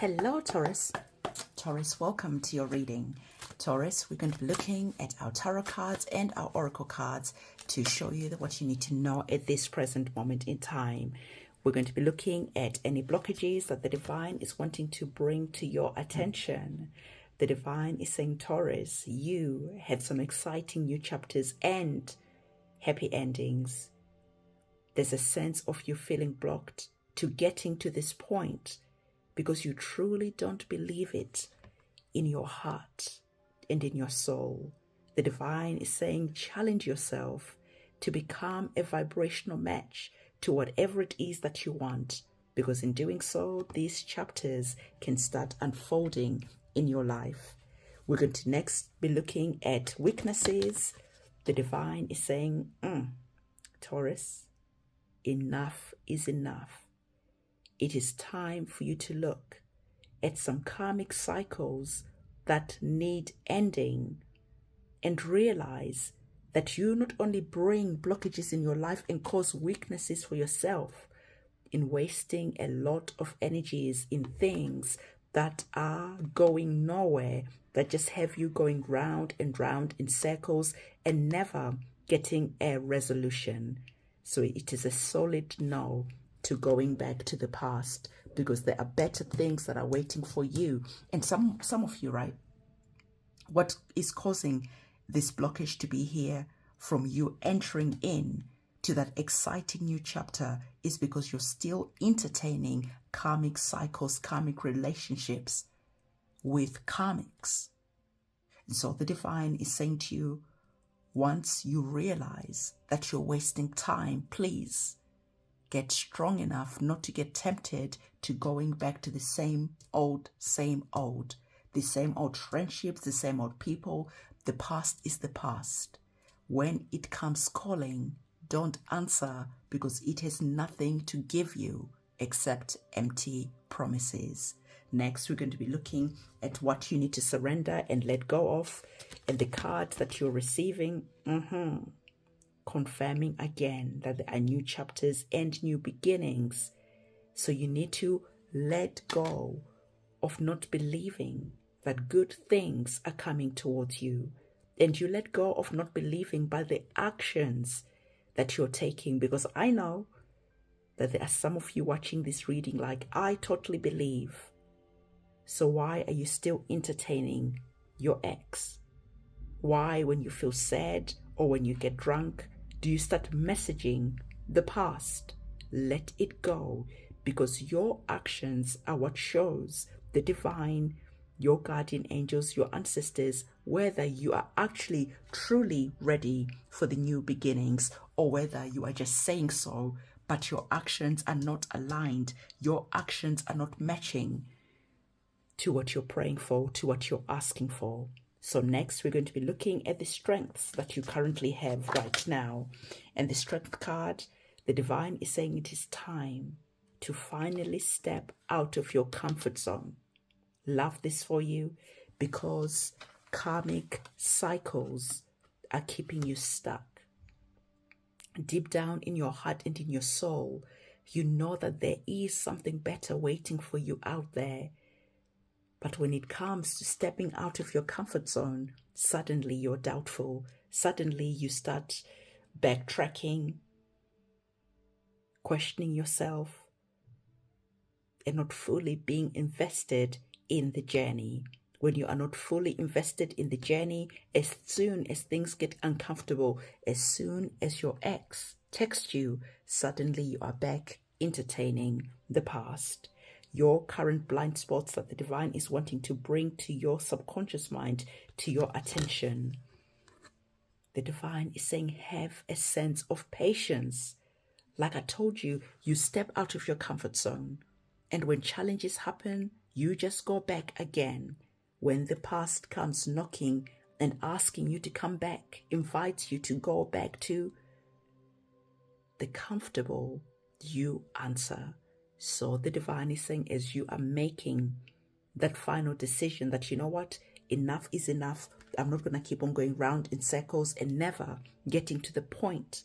Hello, Taurus. Taurus, welcome to your reading. Taurus, we're going to be looking at our tarot cards and our oracle cards to show you what you need to know at this present moment in time. We're going to be looking at any blockages that the divine is wanting to bring to your attention. The divine is saying, Taurus, you have some exciting new chapters and happy endings. There's a sense of you feeling blocked to getting to this point because you truly don't believe it in your heart and in your soul. The divine is saying, challenge yourself to become a vibrational match to whatever it is that you want, because in doing so, these chapters can start unfolding in your life. We're going to next be looking at weaknesses. The divine is saying, Taurus, enough is enough. It is time for you to look at some karmic cycles that need ending and realize that you not only bring blockages in your life and cause weaknesses for yourself in wasting a lot of energies in things that are going nowhere, that just have you going round and round in circles and never getting a resolution. So it is a solid no to going back to the past, because there are better things that are waiting for you. And some of you, right, what is causing this blockage to be here from you entering in to that exciting new chapter is because you're still entertaining karmic cycles, karmic relationships with karmics. And so the divine is saying to you, once you realize that you're wasting time, please get strong enough not to get tempted to going back to the same old friendships, the same old people. The past is the past. When it comes calling, don't answer, because it has nothing to give you except empty promises. Next, we're going to be looking at what you need to surrender and let go of, and the cards that you're receiving, confirming again that there are new chapters and new beginnings. So you need to let go of not believing that good things are coming towards you. And you let go of not believing by the actions that you're taking, because I know that there are some of you watching this reading like, I totally believe. So why are you still entertaining your ex? Why, when you feel sad or when you get drunk, do you start messaging the past? Let it go, because your actions are what shows the divine, your guardian angels, your ancestors, whether you are actually truly ready for the new beginnings or whether you are just saying so, but your actions are not aligned. Your actions are not matching to what you're praying for, to what you're asking for. So next, we're going to be looking at the strengths that you currently have right now. And the strength card, the divine is saying it is time to finally step out of your comfort zone. Love this for you, because karmic cycles are keeping you stuck. Deep down in your heart and in your soul, you know that there is something better waiting for you out there. But when it comes to stepping out of your comfort zone, suddenly you're doubtful. Suddenly you start backtracking, questioning yourself, and not fully being invested in the journey. When you are not fully invested in the journey, as soon as things get uncomfortable, as soon as your ex texts you, suddenly you are back entertaining the past. Your current blind spots that the divine is wanting to bring to your subconscious mind, to your attention. The divine is saying, have a sense of patience. Like I told you, you step out of your comfort zone. And when challenges happen, you just go back again. When the past comes knocking and asking you to come back, invites you to go back to the comfortable, you answer. So the divine is saying, as you are making that final decision that, you know what, enough is enough. I'm not going to keep on going round in circles and never getting to the point.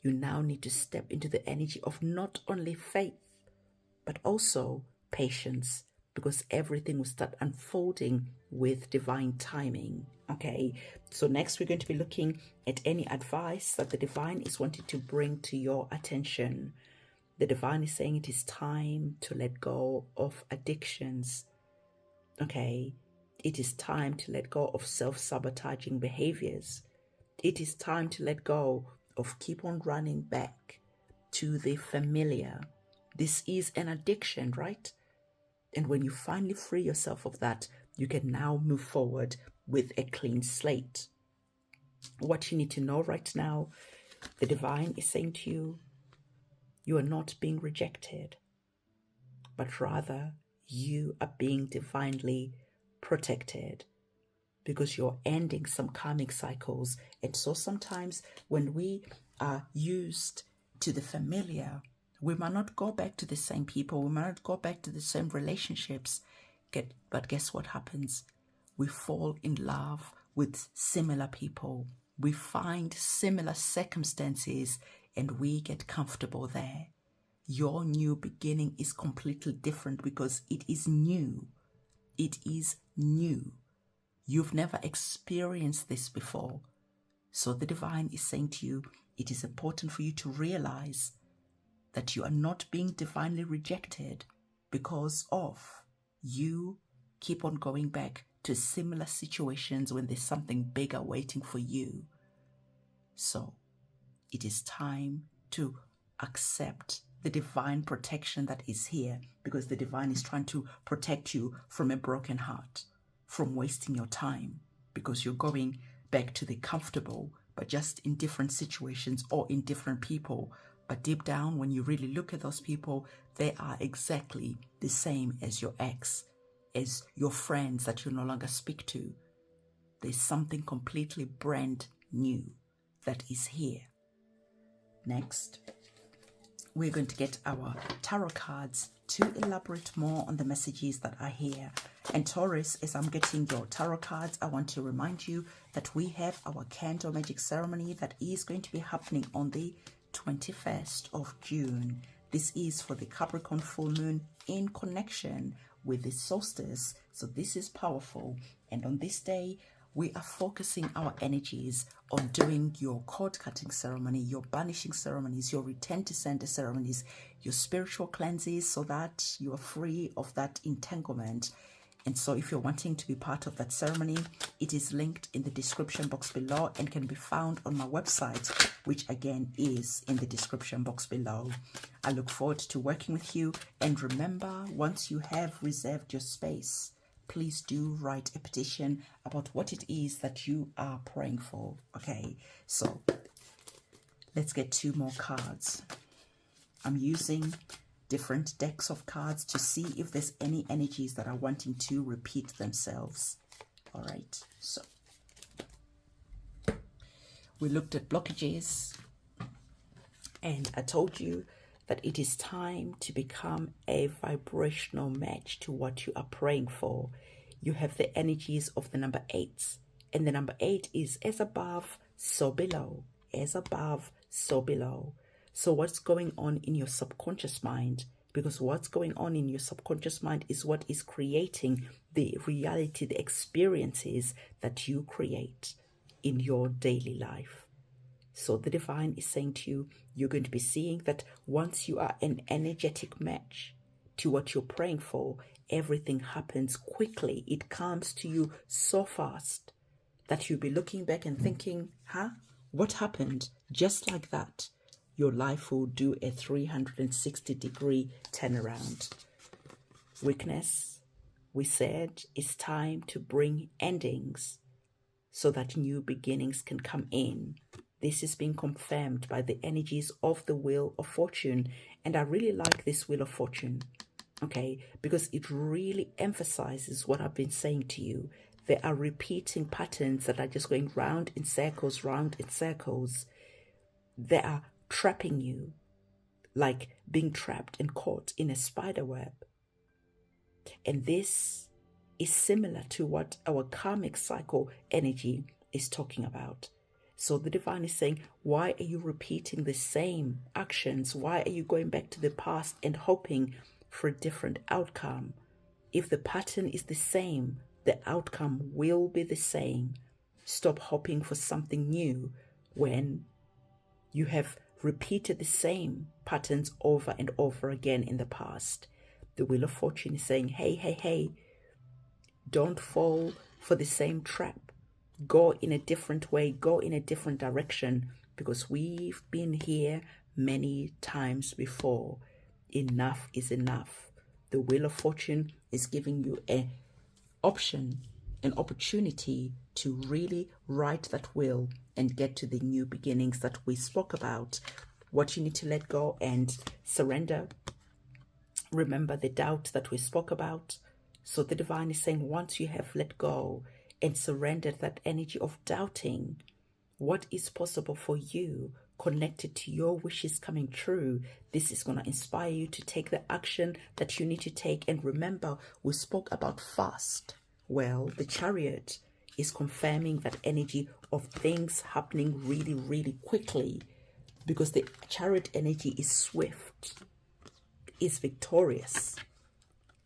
You now need to step into the energy of not only faith, but also patience, because everything will start unfolding with divine timing. Okay, so next we're going to be looking at any advice that the divine is wanting to bring to your attention. The divine is saying it is time to let go of addictions. Okay, it is time to let go of self-sabotaging behaviors. It is time to let go of keep on running back to the familiar. This is an addiction, right? And when you finally free yourself of that, you can now move forward with a clean slate. What you need to know right now, the divine is saying to you, you are not being rejected, but rather you are being divinely protected, because you're ending some karmic cycles. And so sometimes when we are used to the familiar, we might not go back to the same people, we might not go back to the same relationships, but guess what happens? We fall in love with similar people, we find similar circumstances, and we get comfortable there. Your new beginning is completely different because it is new. It is new. You've never experienced this before. So the divine is saying to you, it is important for you to realize that you are not being divinely rejected because of you keep on going back to similar situations when there's something bigger waiting for you. So it is time to accept the divine protection that is here, because the divine is trying to protect you from a broken heart, from wasting your time, because you're going back to the comfortable, but just in different situations or in different people. But deep down, when you really look at those people, they are exactly the same as your ex, as your friends that you no longer speak to. There's something completely brand new that is here. Next, we're going to get our tarot cards to elaborate more on the messages that are here. And Taurus, as I'm getting your tarot cards, I want to remind you that we have our candle magic ceremony that is going to be happening on the 21st of June. This is for the Capricorn full moon in connection with the solstice. So this is powerful. And on this day, we are focusing our energies on doing your cord cutting ceremony, your banishing ceremonies, your return to sender ceremonies, your spiritual cleanses, so that you are free of that entanglement. And so if you're wanting to be part of that ceremony, it is linked in the description box below and can be found on my website, which again is in the description box below. I look forward to working with you. And remember, once you have reserved your space, please do write a petition about what it is that you are praying for. Okay, so let's get 2 more cards. I'm using different decks of cards to see if there's any energies that are wanting to repeat themselves. All right, so we looked at blockages, and I told you that it is time to become a vibrational match to what you are praying for. You have the energies of the number 8, and the number 8 is as above, so below, as above, so below. So what's going on in your subconscious mind? Because what's going on in your subconscious mind is what is creating the reality, the experiences that you create in your daily life. So the divine is saying to you, you're going to be seeing that once you are an energetic match to what you're praying for, everything happens quickly. It comes to you so fast that you'll be looking back and thinking, what happened? Just like that, your life will do a 360-degree turnaround. Weakness, we said, it's time to bring endings so that new beginnings can come in. This is being confirmed by the energies of the Wheel of Fortune. And I really like this Wheel of Fortune, okay, because it really emphasizes what I've been saying to you. There are repeating patterns that are just going round in circles, round in circles. They are trapping you, like being trapped and caught in a spider web. And this is similar to what our karmic cycle energy is talking about. So the divine is saying, why are you repeating the same actions? Why are you going back to the past and hoping for a different outcome. If the pattern is the same, the outcome will be the same. Stop hoping for something new when you have repeated the same patterns over and over again in the past. The Wheel of Fortune is saying, hey, hey, hey, don't fall for the same trap. Go in a different way, go in a different direction, because we've been here many times before. Enough is enough. The Wheel of Fortune is giving you an option, an opportunity to really write that will and get to the new beginnings that we spoke about. What you need to let go and surrender. Remember the doubt that we spoke about. So the divine is saying, once you have let go and surrendered that energy of doubting what is possible for you, connected to your wishes coming true, this is going to inspire you to take the action that you need to take. And remember, we spoke about fast. Well, the Chariot is confirming that energy of things happening really, really quickly, because the Chariot energy is swift, is victorious,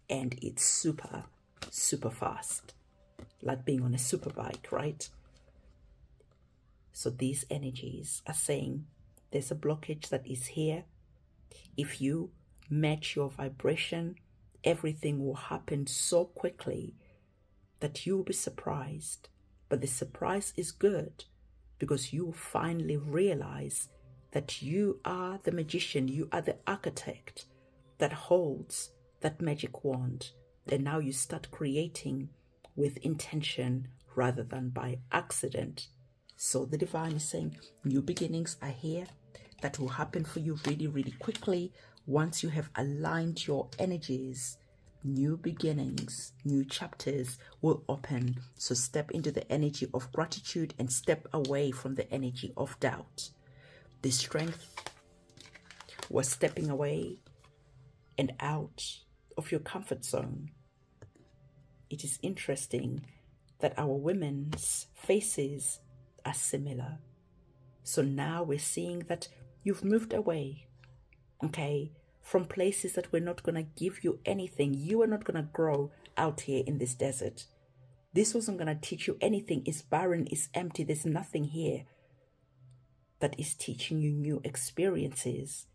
and it's super, super fast, like being on a super bike, right? So these energies are saying there's a blockage that is here. If you match your vibration, everything will happen so quickly that you'll be surprised. But the surprise is good, because you will finally realize that you are the magician, you are the architect that holds that magic wand. And now you start creating with intention rather than by accident. So the divine is saying new beginnings are here that will happen for you really, really quickly once you have aligned your energies. New beginnings, new chapters will open. So step into the energy of gratitude and step away from the energy of doubt. The strength was stepping away and out of your comfort zone. It is interesting that our women's faces are similar. So now we're seeing that you've moved away, okay, from places that were not going to give you anything. You are not going to grow out here in this desert. This wasn't going to teach you anything. It's barren, it's empty. There's nothing here that is teaching you new experiences.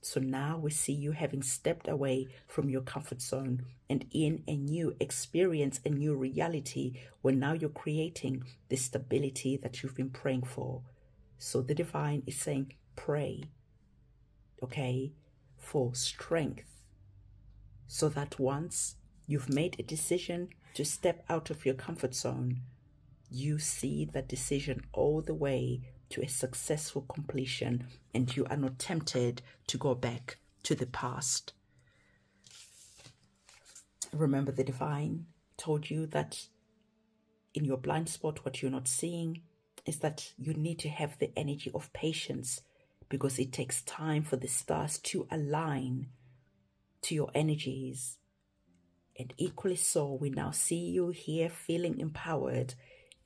So now we see you having stepped away from your comfort zone and in a new experience, a new reality, where now you're creating the stability that you've been praying for. So the divine is saying, pray, okay, for strength, so that once you've made a decision to step out of your comfort zone, you see that decision all the way to a successful completion, and you are not tempted to go back to the past. Remember, the divine told you that in your blind spot, what you're not seeing is that you need to have the energy of patience, because it takes time for the stars to align to your energies. And equally so, we now see you here feeling empowered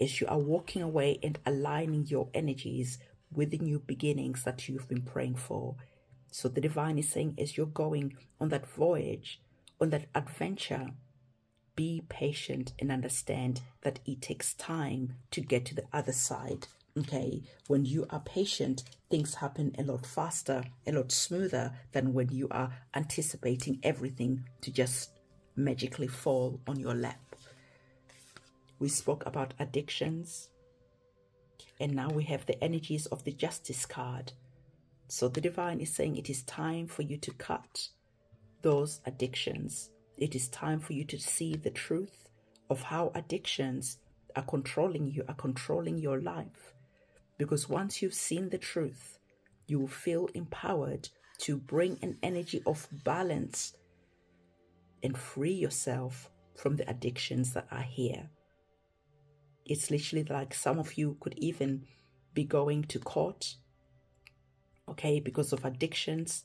as you are walking away and aligning your energies with the new beginnings that you've been praying for. So the divine is saying, as you're going on that voyage, on that adventure, be patient and understand that it takes time to get to the other side. Okay, when you are patient, things happen a lot faster, a lot smoother than when you are anticipating everything to just magically fall on your lap. We spoke about addictions, and now we have the energies of the Justice card. So the divine is saying it is time for you to cut those addictions. It is time for you to see the truth of how addictions are controlling you, are controlling your life. Because once you've seen the truth, you will feel empowered to bring an energy of balance and free yourself from the addictions that are here. It's literally like some of you could even be going to court, okay, because of addictions,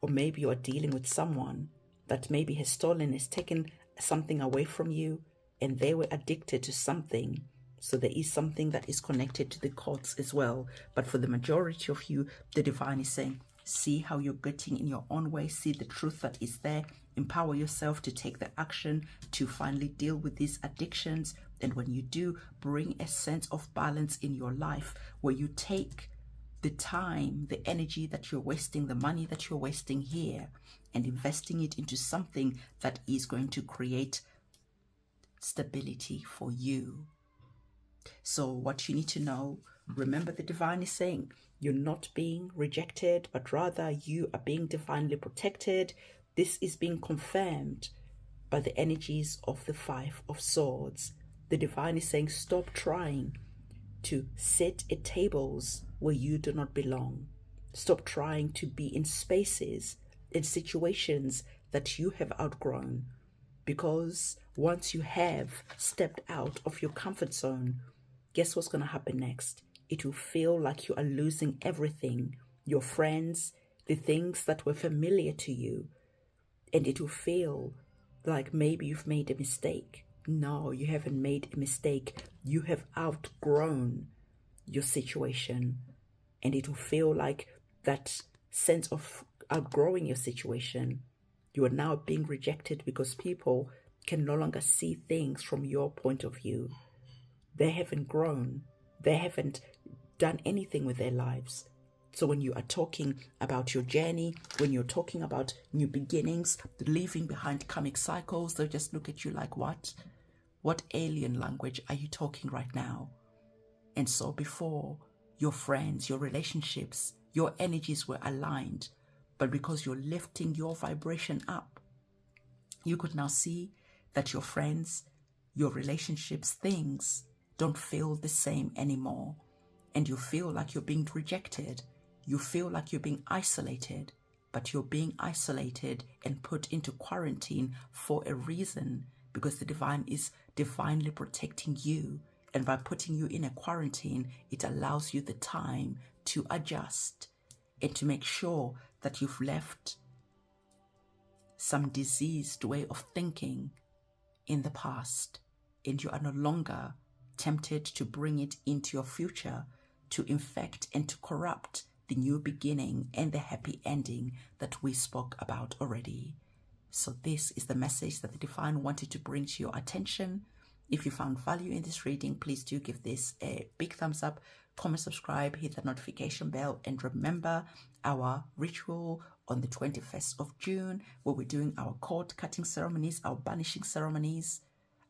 or maybe you are dealing with someone that maybe has stolen, has taken something away from you, and they were addicted to something. So there is something that is connected to the courts as well. But for the majority of you, the divine is saying, see how you're getting in your own way, see the truth that is there, Empower yourself to take the action to finally deal with these addictions. And when you do, bring a sense of balance in your life where you take the time, the energy that you're wasting, the money that you're wasting here, and investing it into something that is going to create stability for you. So what you need to know, remember the divine is saying you're not being rejected, but rather you are being divinely protected. This is being confirmed by the energies of the Five of Swords. The divine is saying stop trying to sit at tables where you do not belong. Stop trying to be in spaces, in situations that you have outgrown. Because once you have stepped out of your comfort zone, guess what's going to happen next? It will feel like you are losing everything, your friends, the things that were familiar to you. And it will feel like maybe you've made a mistake. No, you haven't made a mistake. You have outgrown your situation. And it will feel like that sense of outgrowing your situation. You are now being rejected because people can no longer see things from your point of view. They haven't grown. They haven't done anything with their lives. So when you are talking about your journey, when you're talking about new beginnings, leaving behind karmic cycles, they'll just look at you like, what? What alien language are you talking right now? And so before, your friends, your relationships, your energies were aligned. But because you're lifting your vibration up, you could now see that your friends, your relationships, things don't feel the same anymore. And you feel like you're being rejected. You feel like you're being isolated, but you're being isolated and put into quarantine for a reason, because the divine is divinely protecting you. And by putting you in a quarantine, it allows you the time to adjust and to make sure that you've left some diseased way of thinking in the past, and you are no longer tempted to bring it into your future to infect and to corrupt the new beginning and the happy ending that we spoke about already. So this is the message that the divine wanted to bring to your attention. If you found value in this reading, please do give this a big thumbs up, comment, subscribe, hit the notification bell, and remember our ritual on the 21st of June, where we're doing our cord cutting ceremonies, our banishing ceremonies,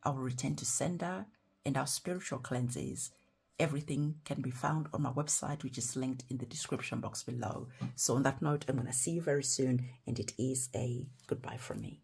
our return to sender, and our spiritual cleanses. Everything can be found on my website, which is linked in the description box below. So on that note, I'm going to see you very soon, and it is a goodbye from me.